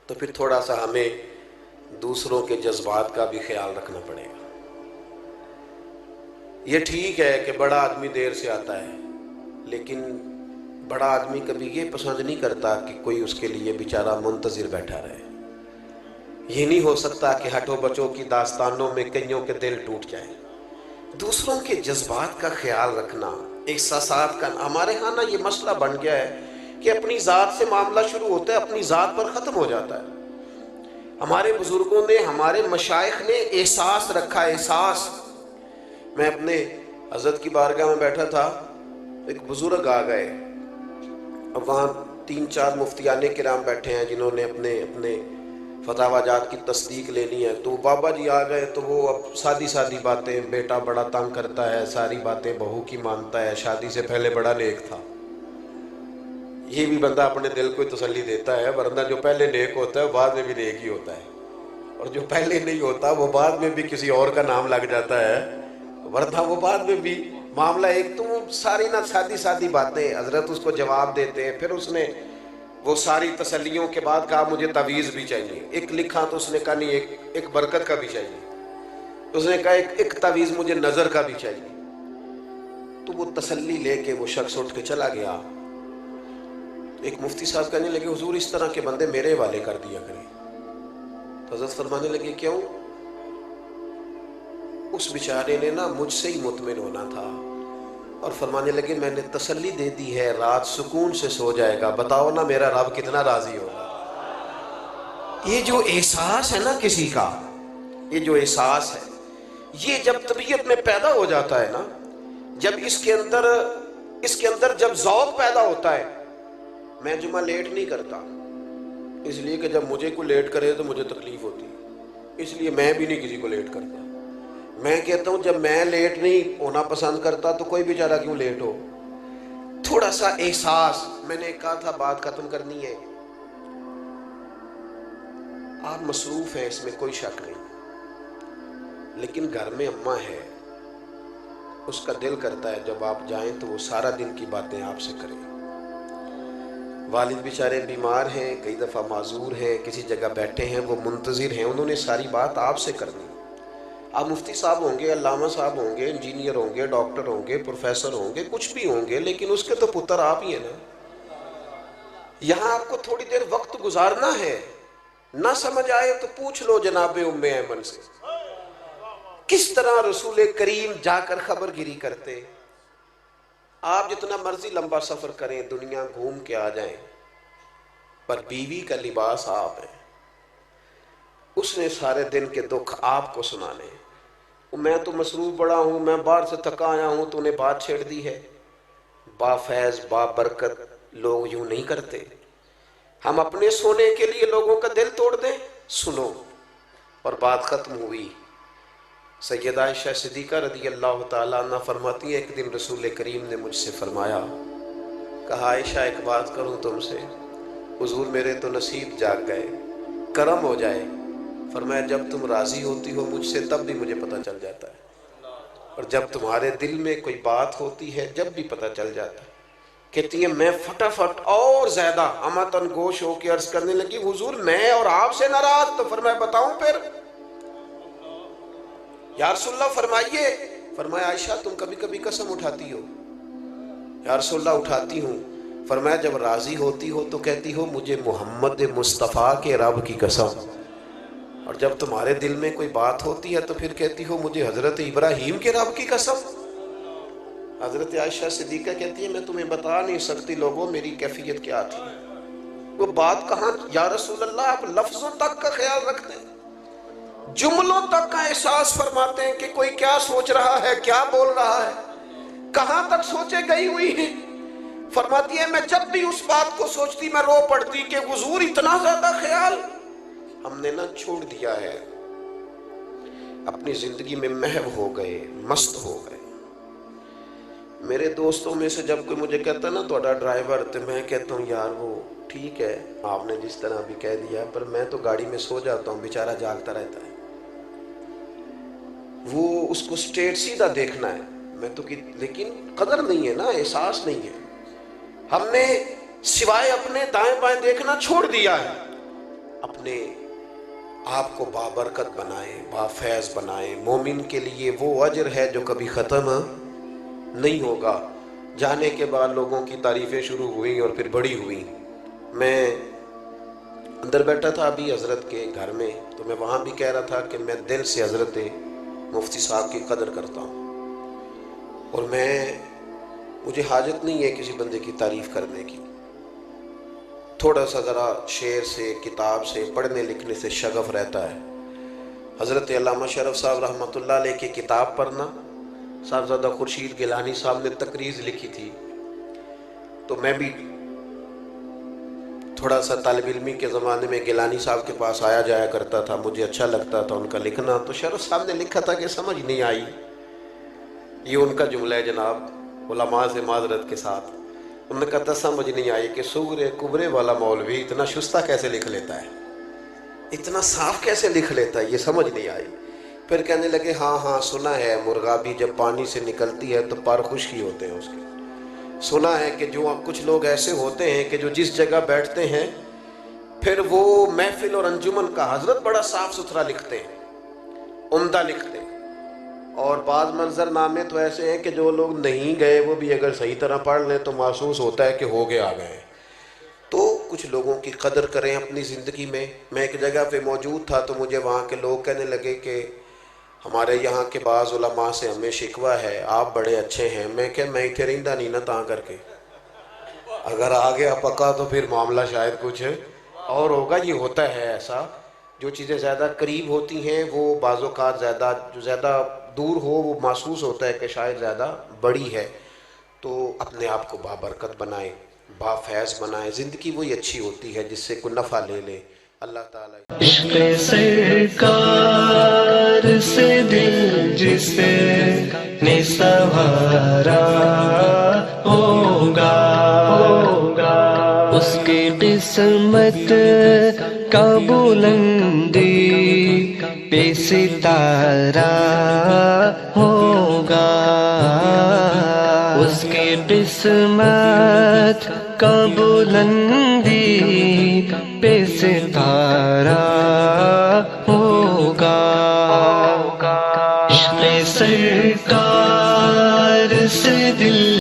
تو پھر تھوڑا سا ہمیں دوسروں کے جذبات کا بھی خیال رکھنا پڑے گا۔ یہ ٹھیک ہے کہ بڑا آدمی دیر سے آتا ہے، لیکن بڑا آدمی کبھی یہ پسند نہیں کرتا کہ کوئی اس کے لیے بیچارہ منتظر بیٹھا رہے۔ یہ نہیں ہو سکتا کہ ہٹو بچوں کی داستانوں میں کئیوں کے دل ٹوٹ جائیں۔ دوسروں کے جذبات کا خیال رکھنا، احساسات کا، ہمارے ہاں نا یہ مسئلہ بن گیا ہے کہ اپنی ذات سے معاملہ شروع ہوتا ہے، اپنی ذات پر ختم ہو جاتا ہے۔ ہمارے بزرگوں نے، ہمارے مشائخ نے احساس رکھا، احساس۔ میں اپنے حضرت کی بارگاہ میں بیٹھا تھا، ایک بزرگ آ گئے، اب وہاں 3-4 مفتیان کرام بیٹھے ہیں جنہوں نے اپنے فتاوی جات کی تصدیق لینی ہے، تو بابا جی آ گئے تو وہ اب سادی باتیں، بیٹا بڑا تنگ کرتا ہے، ساری باتیں بہو کی مانتا ہے، شادی سے پہلے بڑا نیک تھا۔ یہ بھی بندہ اپنے دل کو تسلی دیتا ہے، ورنہ جو پہلے نیک ہوتا ہے وہ بعد میں بھی نیک ہی ہوتا ہے، اور جو پہلے نہیں ہوتا وہ بعد میں بھی کسی اور کا نام لگ جاتا ہے، ورنہ وہ بعد میں بھی معاملہ ایک۔ تو وہ ساری نہ سادی باتیں حضرت اس کو جواب دیتے ہیں۔ پھر اس نے وہ ساری تسلیوں کے بعد کہا مجھے تعویذ بھی چاہیے۔ ایک لکھا تو اس نے کہا نہیں، ایک برکت کا بھی چاہیے۔ اس نے کہا ایک تعویذ مجھے نظر کا بھی چاہیے۔ تو وہ تسلی لے کے وہ شخص اٹھ کے چلا گیا۔ ایک مفتی صاحب کہنے لگے حضور اس طرح کے بندے میرے حوالے کر دیا کریں۔ تو حضرت فرمانے لگے کیوں؟ اس بیچارے نے نا مجھ سے ہی مطمئن ہونا تھا، اور فرمانے لگے میں نے تسلی دے دی ہے، رات سکون سے سو جائے گا، بتاؤ نا میرا رب کتنا راضی ہوگا۔ یہ جو احساس ہے نا کسی کا، یہ جو احساس ہے، یہ جب طبیعت میں پیدا ہو جاتا ہے نا، جب اس کے اندر جب ذوق پیدا ہوتا ہے۔ میں جمعہ لیٹ نہیں کرتا، اس لیے کہ جب مجھے کوئی لیٹ کرے تو مجھے تکلیف ہوتی ہے، اس لیے میں بھی نہیں کسی کو لیٹ کرتا۔ میں کہتا ہوں جب میں لیٹ نہیں ہونا پسند کرتا تو کوئی بیچارہ کیوں لیٹ ہو۔ تھوڑا سا احساس، میں نے کہا تھا بات ختم کرنی ہے، آپ مصروف ہیں اس میں کوئی شک نہیں، لیکن گھر میں اماں ہے، اس کا دل کرتا ہے جب آپ جائیں تو وہ سارا دن کی باتیں آپ سے کریں۔ والد بیچارے بیمار ہیں، کئی دفعہ معذور ہیں، کسی جگہ بیٹھے ہیں، وہ منتظر ہیں، انہوں نے ساری بات آپ سے کرنی۔ آپ مفتی صاحب ہوں گے، علامہ صاحب ہوں گے، انجینئر ہوں گے، ڈاکٹر ہوں گے، پروفیسر ہوں گے، کچھ بھی ہوں گے، لیکن اس کے تو پتر آپ ہی ہیں نا۔ یہاں آپ کو تھوڑی دیر وقت گزارنا ہے، نہ سمجھ آئے تو پوچھ لو جناب ام ایمن سے، کس طرح رسول کریم جا کر خبر گیری کرتے۔ آپ جتنا مرضی لمبا سفر کریں، دنیا گھوم کے آ جائیں، پر بیوی کا لباس آپ ہے، اس نے سارے دن کے دکھ آپ کو سنانے۔ میں تو مصروف بڑا ہوں، میں باہر سے تھکا آیا ہوں، تو نے بات چھیڑ دی ہے۔ با فیض با برکت لوگ یوں نہیں کرتے۔ ہم اپنے سونے کے لیے لوگوں کا دل توڑ دیں؟ سنو، اور بات ختم ہوئی۔ سیدہ عائشہ صدیقہ رضی اللہ تعالیٰ عنہ فرماتی ہیں ایک دن رسول کریم نے مجھ سے فرمایا، کہا عائشہ ایک بات کروں تم سے؟ حضور میرے تو نصیب جاگ گئے، کرم ہو جائے۔ فرمایا جب تم راضی ہوتی ہو مجھ سے تب بھی مجھے پتہ چل جاتا ہے، اور جب تمہارے دل میں کوئی بات ہوتی ہے جب بھی پتہ چل جاتا ہے۔ کہتی ہیں میں فٹافٹ اور زیادہ امتن گوش ہو کے عرض کرنے لگی حضور میں اور آپ سے ناراض؟ تو فرمایا بتاؤں پھر؟ یا رسول اللہ فرمائیے۔ فرمایا عائشہ تم کبھی کبھی قسم اٹھاتی ہو؟ یا رسول اللہ اٹھاتی ہوں۔ فرمایا جب راضی ہوتی ہو تو کہتی ہو مجھے محمد مصطفیٰ کے رب کی قسم، اور جب تمہارے دل میں کوئی بات ہوتی ہے تو پھر کہتی ہو مجھے حضرت ابراہیم کے رب کی قسم۔ حضرت عائشہ صدیقہ کہتی ہے میں تمہیں بتا نہیں سکتی لوگوں میری کیفیت کیا تھی۔ وہ بات کہاں یا رسول اللہ، آپ لفظوں تک کا خیال رکھتے ہیں، جملوں تک کا احساس فرماتے ہیں کہ کوئی کیا سوچ رہا ہے، کیا بول رہا ہے، کہاں تک سوچے گئی ہوئی ہیں۔ فرماتی ہے میں جب بھی اس بات کو سوچتی میں رو پڑتی کہ حضور اتنا زیادہ خیال ہم نے نہ چھوڑ دیا ہے، اپنی زندگی میں محو ہو گئے، مست ہو گئے۔ میرے دوستوں میں سے جب کوئی مجھے کہتا ہے نا تھوڑا ڈرائیور، تو میں کہتا ہوں یار وہ ٹھیک ہے آپ نے جس طرح بھی کہہ دیا، پر میں تو گاڑی میں سو جاتا ہوں، بیچارہ جاگتا رہتا ہے۔ وہ اس کو سٹریٹ سیدھا دیکھنا ہے، میں تو لیکن قدر نہیں ہے نا، احساس نہیں ہے۔ ہم نے سوائے اپنے دائیں بائیں دیکھنا چھوڑ دیا ہے۔ اپنے آپ کو بابرکت بنائیں، بافیض بنائیں۔ مومن کے لیے وہ اجر ہے جو کبھی ختم نہیں ہوگا۔ جانے کے بعد لوگوں کی تعریفیں شروع ہوئیں اور پھر بڑی ہوئیں۔ میں اندر بیٹھا تھا ابھی حضرت کے گھر میں، تو میں وہاں بھی کہہ رہا تھا کہ میں دل سے حضرت مفتی صاحب کی قدر کرتا ہوں، اور مجھے حاجت نہیں ہے کسی بندے کی تعریف کرنے کی۔ تھوڑا سا ذرا شعر سے، کتاب سے، پڑھنے لکھنے سے شغف رہتا ہے۔ حضرت علامہ شرف صاحب رحمۃ اللہ علیہ کی کتاب پڑھنا، صاحبزادہ خورشید گیلانی صاحب نے تقریض لکھی تھی، تو میں بھی تھوڑا سا طالب علمی کے زمانے میں گیلانی صاحب کے پاس آیا جایا کرتا تھا، مجھے اچھا لگتا تھا ان کا لکھنا۔ تو شرف صاحب نے لکھا تھا کہ سمجھ نہیں آئی، یہ ان کا جملہ ہے جناب، علماء سے معذرت کے ساتھ، انہوں نے کہا تھا سمجھ نہیں آئی کہ سغرے کبرے والا مولوی اتنا شستہ کیسے لکھ لیتا ہے، اتنا صاف کیسے لکھ لیتا ہے، یہ سمجھ نہیں آئی۔ پھر کہنے لگے ہاں سنا ہے مرغابی جب پانی سے نکلتی ہے تو پر خشکی ہوتے ہیں اس کے۔ سنا ہے کہ جو کچھ لوگ ایسے ہوتے ہیں کہ جو جس جگہ بیٹھتے ہیں پھر وہ محفل اور انجمن کا حضرت بڑا صاف ستھرا لکھتے ہیں، عمدہ لکھتے ہیں، اور بعض منظر نامے تو ایسے ہیں کہ جو لوگ نہیں گئے وہ بھی اگر صحیح طرح پڑھ لیں تو محسوس ہوتا ہے کہ ہو گئے آ گئے۔ تو کچھ لوگوں کی قدر کریں اپنی زندگی میں۔ میں ایک جگہ پہ موجود تھا تو مجھے وہاں کے لوگ کہنے لگے کہ ہمارے یہاں کے بعض علماء سے ہمیں شکوہ ہے، آپ بڑے اچھے ہیں۔ میں کہ میں اتنے رہندا نہیں نا تاں کر کے، اگر آ گیا پکا تو پھر معاملہ شاید کچھ اور ہوگا۔ یہ ہوتا ہے ایسا، جو چیزیں زیادہ قریب ہوتی ہیں وہ بعض اوقات جو زیادہ دور ہو وہ محسوس ہوتا ہے کہ شاید زیادہ بڑی ہے۔ تو اپنے آپ کو بابرکت بنائیں، بافیض بنائیں۔ زندگی وہی اچھی ہوتی ہے جس سے کوئی نفع لے لے۔ اللہ تعالیٰ عشق سرکار سے دل جس نے سنوارا ہوگا، اس کی قسمت کا بلندی پہ ستارہ ہوگا، اس کی قسمت کا بلندی پہ ستارہ